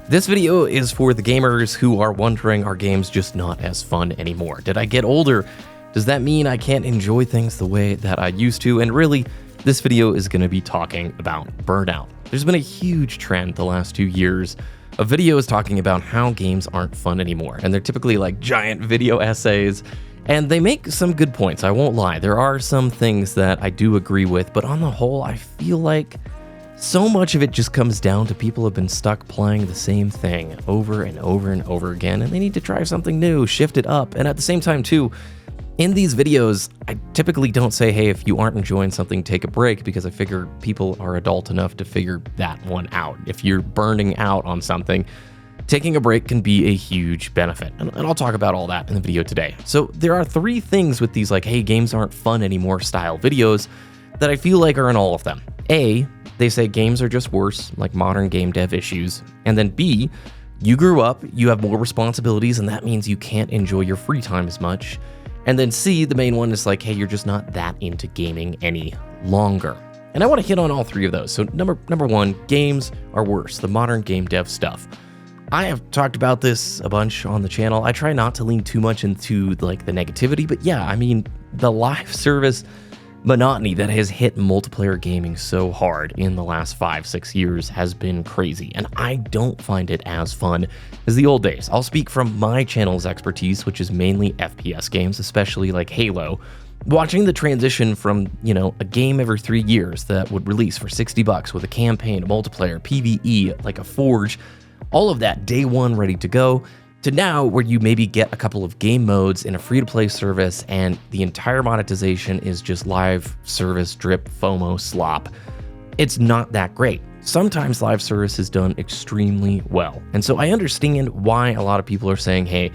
This video is for the gamers who are wondering, are games just not as fun anymore? Did I get older? Does that mean I can't enjoy things the way that I used to? And really, this video is going to be talking about burnout. There's been a huge trend the last 2 years of videos talking about how games aren't fun anymore. And they're typically like giant video essays. And they make some good points, I won't lie. There are some things that I do agree with, but on the whole, I feel like so much of it just comes down to people have been stuck playing the same thing over and over and over again, and they need to try something new, shift it up. And at the same time too, in these videos, I typically don't say, hey, if you aren't enjoying something, take a break, because I figure people are adult enough to figure that one out. If you're burning out on something, taking a break can be a huge benefit. And I'll talk about all that in the video today. So there are 3 things with these like, hey, games aren't fun anymore style videos that I feel like are in all of them. A, they say games are just worse, like modern game dev issues. And then B, you grew up, you have more responsibilities, and that means you can't enjoy your free time as much. And then C, the main one is like, hey, you're just not that into gaming any longer. And I want to hit on all 3 of those. So number 1, games are worse, the modern game dev stuff. I have talked about this a bunch on the channel. I try not to lean too much into like the negativity, but yeah, I mean, the live service monotony that has hit multiplayer gaming so hard in the last 5-6 years has been crazy, and I don't find it as fun as the old days. I'll speak from my channel's expertise, which is mainly FPS games, especially like Halo. Watching the transition from, a game every 3 years that would release for $60 with a campaign, a multiplayer, PvE, like a Forge, all of that day one ready to go, to now where you maybe get a couple of game modes in a free-to-play service and the entire monetization is just live service drip FOMO slop. It's not that great. Sometimes live service is done extremely well. And so I understand why a lot of people are saying, hey,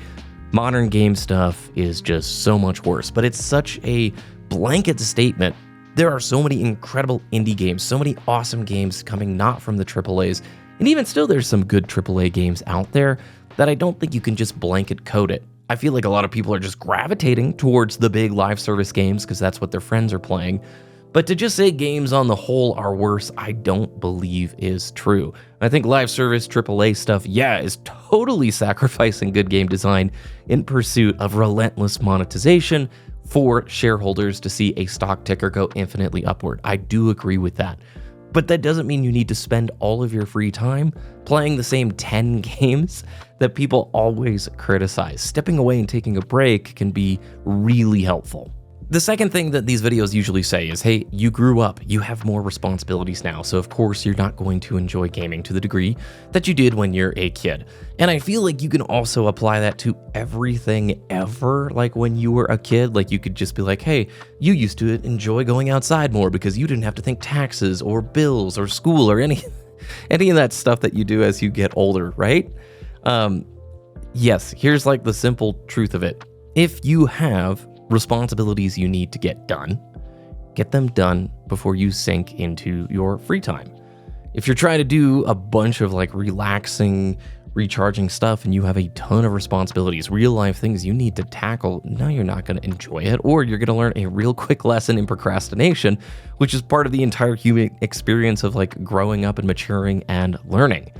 modern game stuff is just so much worse, but it's such a blanket statement. There are so many incredible indie games, so many awesome games coming not from the AAAs, and even still there's some good AAA games out there that I don't think you can just blanket code it. I feel like a lot of people are just gravitating towards the big live service games because that's what their friends are playing. But to just say games on the whole are worse, I don't believe is true. I think live service AAA stuff, yeah, is totally sacrificing good game design in pursuit of relentless monetization for shareholders to see a stock ticker go infinitely upward. I do agree with that. But that doesn't mean you need to spend all of your free time playing the same 10 games that people always criticize. Stepping away and taking a break can be really helpful. The second thing that these videos usually say is, hey, you grew up, you have more responsibilities now, so of course you're not going to enjoy gaming to the degree that you did when you're a kid. And I feel like you can also apply that to everything ever. Like when you were a kid, like you could just be like, hey, you used to enjoy going outside more because you didn't have to think taxes or bills or school or any of that stuff that you do as you get older, right? Yes, here's like the simple truth of it. If you have responsibilities you need to get them done before you sink into your free time. If you're trying to do a bunch of like relaxing, recharging stuff and you have a ton of responsibilities, real life things you need to tackle, now you're not going to enjoy it, or you're going to learn a real quick lesson in procrastination, which is part of the entire human experience of like growing up and maturing and learning.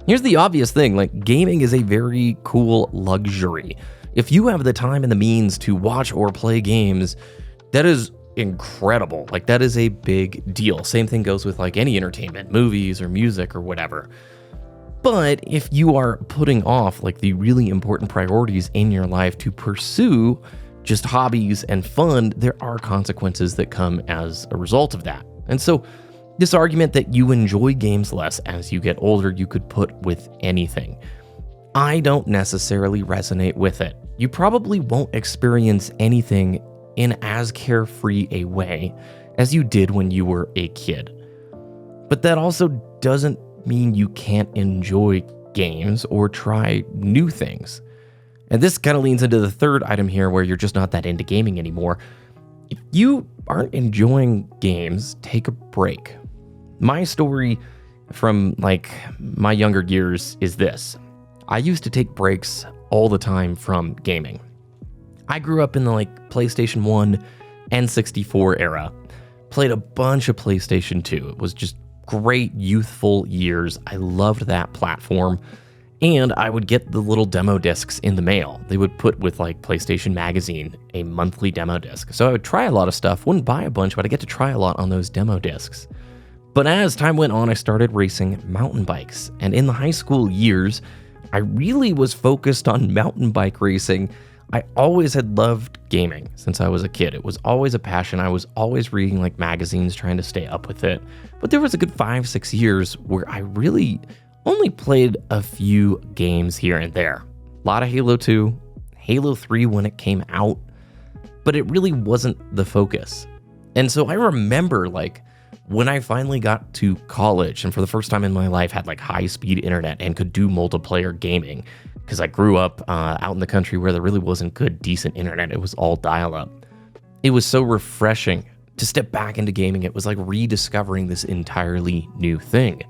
Here's the obvious thing, like gaming is a very cool luxury. If you have the time and the means to watch or play games, that is incredible. Like that is a big deal. Same thing goes with like any entertainment, movies or music or whatever. But if you are putting off like the really important priorities in your life to pursue just hobbies and fun, there are consequences that come as a result of that. And so this argument that you enjoy games less as you get older, you could put with anything. I don't necessarily resonate with it. You probably won't experience anything in as carefree a way as you did when you were a kid. But that also doesn't mean you can't enjoy games or try new things. And this kind of leans into the third item here where you're just not that into gaming anymore. If you aren't enjoying games, take a break. My story from like my younger years is this. I used to take breaks all the time from gaming. I grew up in the like PlayStation 1 N64 era. Played a bunch of PlayStation 2. It was just great youthful years. I loved that platform. And I would get the little demo discs in the mail. They would put with like PlayStation Magazine a monthly demo disc. So I would try a lot of stuff, wouldn't buy a bunch, but I get to try a lot on those demo discs. But as time went on, I started racing mountain bikes. And in the high school years, I really was focused on mountain bike racing. I always had loved gaming since I was a kid. It was always a passion. I was always reading like magazines, trying to stay up with it. But there was a good 5-6 years where I really only played a few games here and there. A lot of Halo 2, Halo 3 when it came out, but it really wasn't the focus. And so I remember like when I finally got to college and for the first time in my life had like high-speed internet and could do multiplayer gaming, because I grew up out in the country where there really wasn't good, decent internet. It was all dial-up. It was so refreshing to step back into gaming. It was like rediscovering this entirely new thing.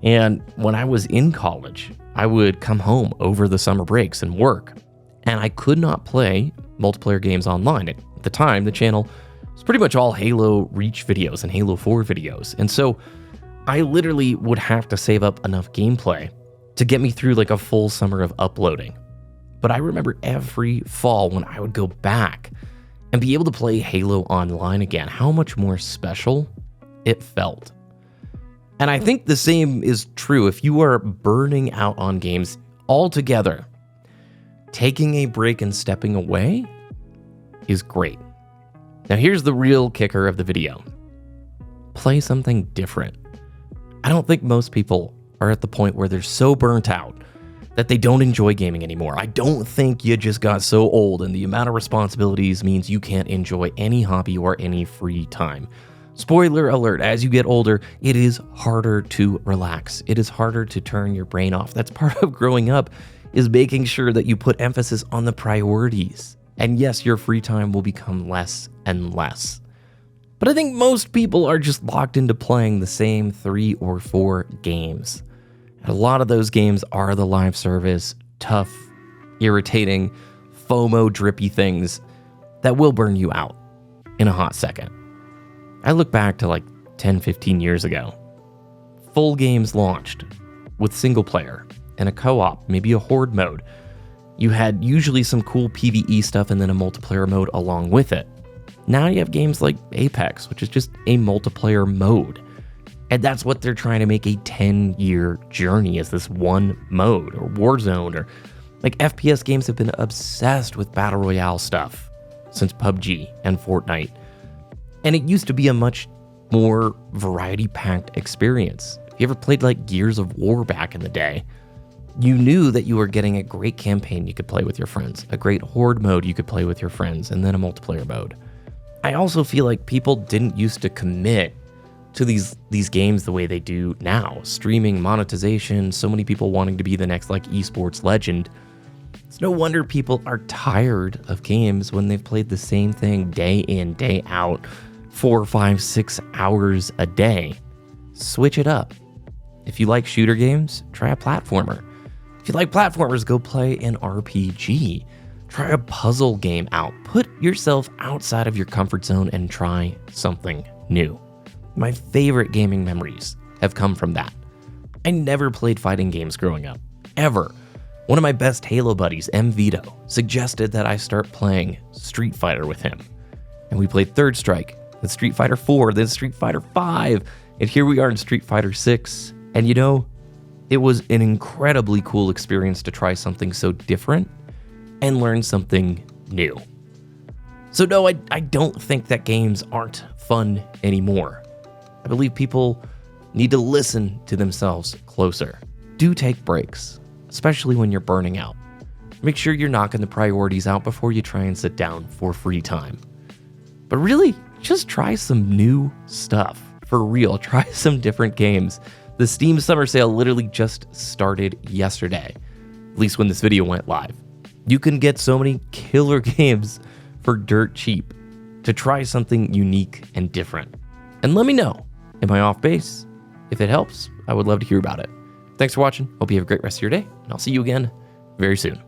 And when I was in college, I would come home over the summer breaks and work, and I could not play multiplayer games online. At the time, the channel was pretty much all Halo Reach videos and Halo 4 videos, and so I literally would have to save up enough gameplay to get me through like a full summer of uploading. But I remember every fall when I would go back and be able to play Halo online again, how much more special it felt. And I think the same is true if you are burning out on games altogether. Taking a break and stepping away is great. Now here's the real kicker of the video. Play something different. I don't think most people are at the point where they're so burnt out that they don't enjoy gaming anymore. I don't think you just got so old and the amount of responsibilities means you can't enjoy any hobby or any free time. Spoiler alert, as you get older, it is harder to relax. It is harder to turn your brain off. That's part of growing up, is making sure that you put emphasis on the priorities. And yes, your free time will become less and less. But I think most people are just locked into playing the same 3 or 4 games. And a lot of those games are the live service, tough, irritating, FOMO drippy things that will burn you out in a hot second. I look back to like 10, 15 years ago. Full games launched with single player and a co-op, maybe a horde mode. You had usually some cool PvE stuff and then a multiplayer mode along with it. Now you have games like Apex, which is just a multiplayer mode. And that's what they're trying to make a 10-year journey, is this one mode, or Warzone, or like FPS games have been obsessed with Battle Royale stuff since PUBG and Fortnite. And it used to be a much more variety-packed experience. If you ever played like Gears of War back in the day, you knew that you were getting a great campaign you could play with your friends, a great horde mode you could play with your friends, and then a multiplayer mode. I also feel like people didn't used to commit to these games the way they do now. Streaming, monetization, so many people wanting to be the next like esports legend. It's no wonder people are tired of games when they've played the same thing day in, day out, 4, 5, 6 hours a day. Switch it up. If you like shooter games, try a platformer. If you like platformers, go play an RPG. Try a puzzle game out. Put yourself outside of your comfort zone and try something new. My favorite gaming memories have come from that. I never played fighting games growing up, ever. One of my best Halo buddies, M. Vito, suggested that I start playing Street Fighter with him. And we played Third Strike, then Street Fighter 4, then Street Fighter 5, and here we are in Street Fighter 6. And you know, it was an incredibly cool experience to try something so different and learn something new. So no, I don't think that games aren't fun anymore. I believe people need to listen to themselves closer. Do take breaks, especially when you're burning out. Make sure you're knocking the priorities out before you try and sit down for free time. But really, just try some new stuff. For real, try some different games. The Steam Summer Sale literally just started yesterday, at least when this video went live. You can get so many killer games for dirt cheap to try something unique and different. And let me know, am I off base? If it helps, I would love to hear about it. Thanks for watching. Hope you have a great rest of your day, and I'll see you again very soon.